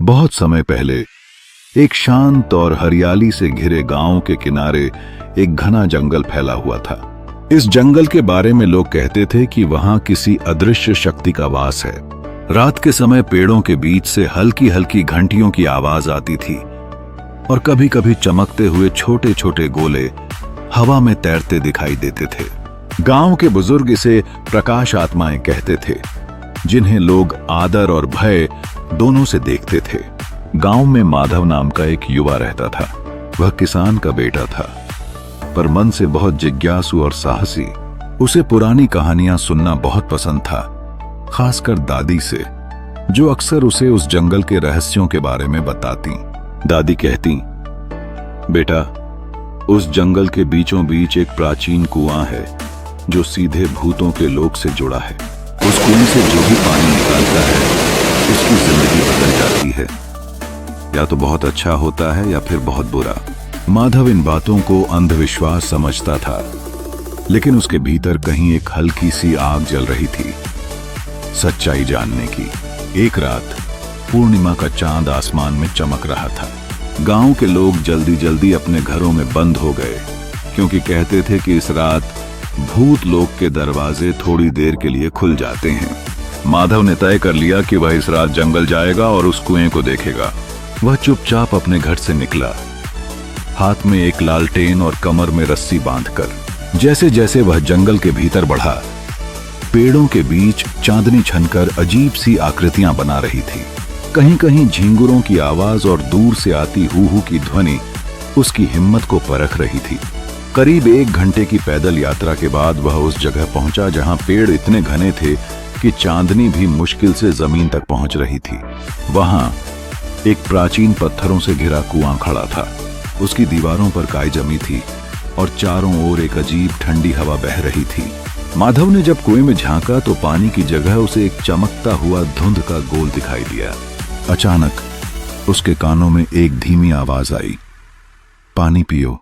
बहुत समय पहले एक शांत और हरियाली से घिरे गांव के किनारे एक घना जंगल फैला हुआ था। इस जंगल के बारे में लोग कहते थे कि वहां किसी अदृश्य शक्ति का वास है। रात के समय पेड़ों के बीच से हल्की हल्की घंटियों की आवाज आती थी और कभी कभी चमकते हुए छोटे छोटे गोले हवा में तैरते दिखाई देते थे। गांव के बुजुर्ग इसे प्रकाश आत्माएं कहते थे, जिन्हें लोग आदर और भय दोनों से देखते थे। गांव में माधव नाम का एक युवा रहता था। वह किसान का बेटा था, पर मन से बहुत जिज्ञासु और साहसी। उसे पुरानी कहानियां सुनना बहुत पसंद था, खासकर दादी से, जो अक्सर उसे उस जंगल के रहस्यों के बारे में बताती। दादी कहती, बेटा, उस जंगल के बीचों बीच एक प्राचीन कुआं है जो सीधे भूतों के लोक से जुड़ा है। उस कुएं से जो भी पानी निकालता है उसकी जिंदगी बदल जाती है। या तो बहुत अच्छा होता है या फिर बहुत बुरा। माधव इन बातों को अंधविश्वास समझता था, लेकिन उसके भीतर कहीं एक हल्की सी आग जल रही थी, सच्चाई जानने की। एक रात पूर्णिमा का चांद आसमान में चमक रहा था। गांव के लोग जल्दी जल्दी अपने घरों में बंद हो गए, क्योंकि कहते थे कि इस रात भूत लोक के दरवाजे थोड़ी देर के लिए खुल जाते हैं। माधव ने तय कर लिया कि वह इस रात जंगल जाएगा और उस कुएं को देखेगा। वह चुपचाप अपने घर से निकला, हाथ में एक लालटेन और कमर में रस्सी बांधकर। जैसे जैसे वह जंगल के भीतर बढ़ा, पेड़ों के बीच चांदनी छनकर अजीब सी आकृतियां बना रही थी। कहीं कहीं झिंगुरों की आवाज और दूर से आती हू हू की ध्वनि उसकी हिम्मत को परख रही थी। करीब 1 घंटे की पैदल यात्रा के बाद वह उस जगह पहुंचा जहां पेड़ इतने घने थे कि चांदनी भी मुश्किल से जमीन तक पहुंच रही थी। वहां एक प्राचीन पत्थरों से घिरा कुआं खड़ा था। उसकी दीवारों पर काई जमी थी और चारों ओर एक अजीब ठंडी हवा बह रही थी। माधव ने जब कुएं में झांका तो पानी की जगह उसे एक चमकता हुआ धुंध का गोल दिखाई दिया। अचानक उसके कानों में एक धीमी आवाज आई, पानी पियो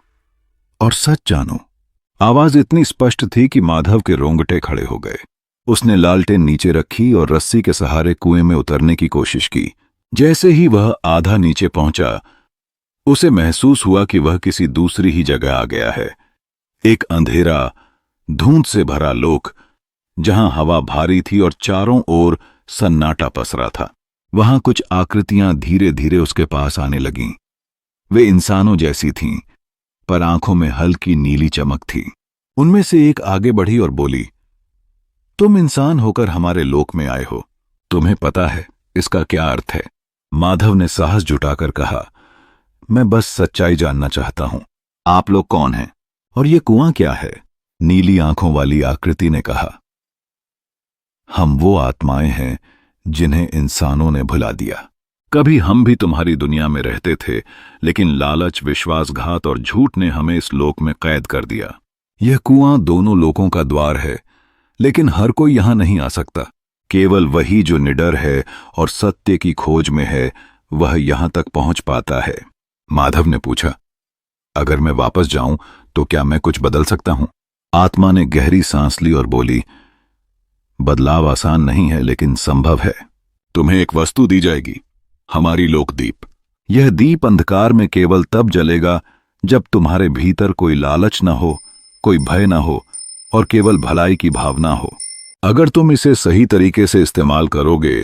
और सच जानो। आवाज इतनी स्पष्ट थी कि माधव के रोंगटे खड़े हो गए। उसने लालटेन नीचे रखी और रस्सी के सहारे कुएं में उतरने की कोशिश की। जैसे ही वह आधा नीचे पहुंचा, उसे महसूस हुआ कि वह किसी दूसरी ही जगह आ गया है। एक अंधेरा, धुंध से भरा लोक, जहां हवा भारी थी और चारों ओर सन्नाटा पसरा था। वहां कुछ आकृतियां धीरे धीरे उसके पास आने लगीं। वे इंसानों जैसी थीं, पर आंखों में हल्की नीली चमक थी। उनमें से एक आगे बढ़ी और बोली, तुम इंसान होकर हमारे लोक में आए हो, तुम्हें पता है इसका क्या अर्थ है? माधव ने साहस जुटाकर कहा, मैं बस सच्चाई जानना चाहता हूं। आप लोग कौन हैं और ये कुआं क्या है? नीली आंखों वाली आकृति ने कहा, हम वो आत्माएं हैं जिन्हें इंसानों ने भुला दिया। कभी हम भी तुम्हारी दुनिया में रहते थे, लेकिन लालच, विश्वासघात और झूठ ने हमें इस लोक में कैद कर दिया। यह कुआं दोनों लोकों का द्वार है, लेकिन हर कोई यहां नहीं आ सकता। केवल वही जो निडर है और सत्य की खोज में है, वह यहां तक पहुंच पाता है। माधव ने पूछा, अगर मैं वापस जाऊं तो क्या मैं कुछ बदल सकता हूं? आत्मा ने गहरी सांस ली और बोली, बदलाव आसान नहीं है, लेकिन संभव है। तुम्हें एक वस्तु दी जाएगी, हमारी लोकदीप। यह दीप अंधकार में केवल तब जलेगा जब तुम्हारे भीतर कोई लालच न हो, कोई भय न हो और केवल भलाई की भावना हो। अगर तुम इसे सही तरीके से इस्तेमाल करोगे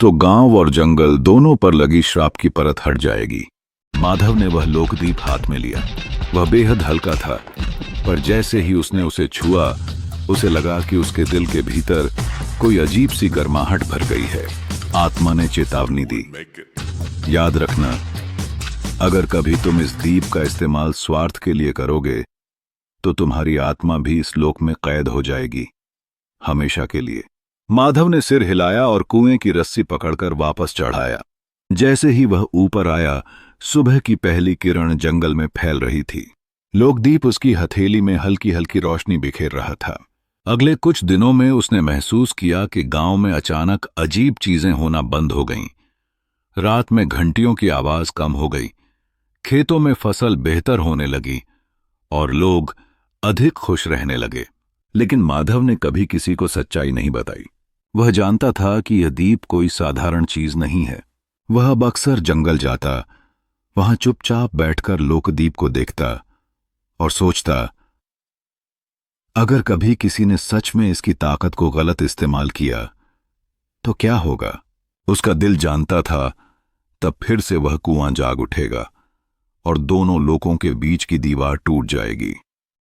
तो गांव और जंगल दोनों पर लगी श्राप की परत हट जाएगी। माधव ने वह लोकदीप हाथ में लिया। वह बेहद हल्का था, पर जैसे ही उसने उसे छुआ, उसे लगा कि उसके दिल के भीतर कोई अजीब सी गर्माहट भर गई है। आत्मा ने चेतावनी दी, याद रखना, अगर कभी तुम इस दीप का इस्तेमाल स्वार्थ के लिए करोगे तो तुम्हारी आत्मा भी इस लोक में कैद हो जाएगी, हमेशा के लिए। माधव ने सिर हिलाया और कुएं की रस्सी पकड़कर वापस चढ़ाया। जैसे ही वह ऊपर आया, सुबह की पहली किरण जंगल में फैल रही थी। लोकदीप उसकी हथेली में हल्की हल्की रोशनी बिखेर रहा था। अगले कुछ दिनों में उसने महसूस किया कि गांव में अचानक अजीब चीजें होना बंद हो गईं। रात में घंटियों की आवाज कम हो गई, खेतों में फसल बेहतर होने लगी और लोग अधिक खुश रहने लगे। लेकिन माधव ने कभी किसी को सच्चाई नहीं बताई। वह जानता था कि यह दीप कोई साधारण चीज नहीं है। वह अब अक्सर जंगल जाता, वहां चुपचाप बैठकर लोकदीप को देखता और सोचता, अगर कभी किसी ने सच में इसकी ताकत को गलत इस्तेमाल किया तो क्या होगा। उसका दिल जानता था तब फिर से वह कुआं जाग उठेगा और दोनों लोगों के बीच की दीवार टूट जाएगी।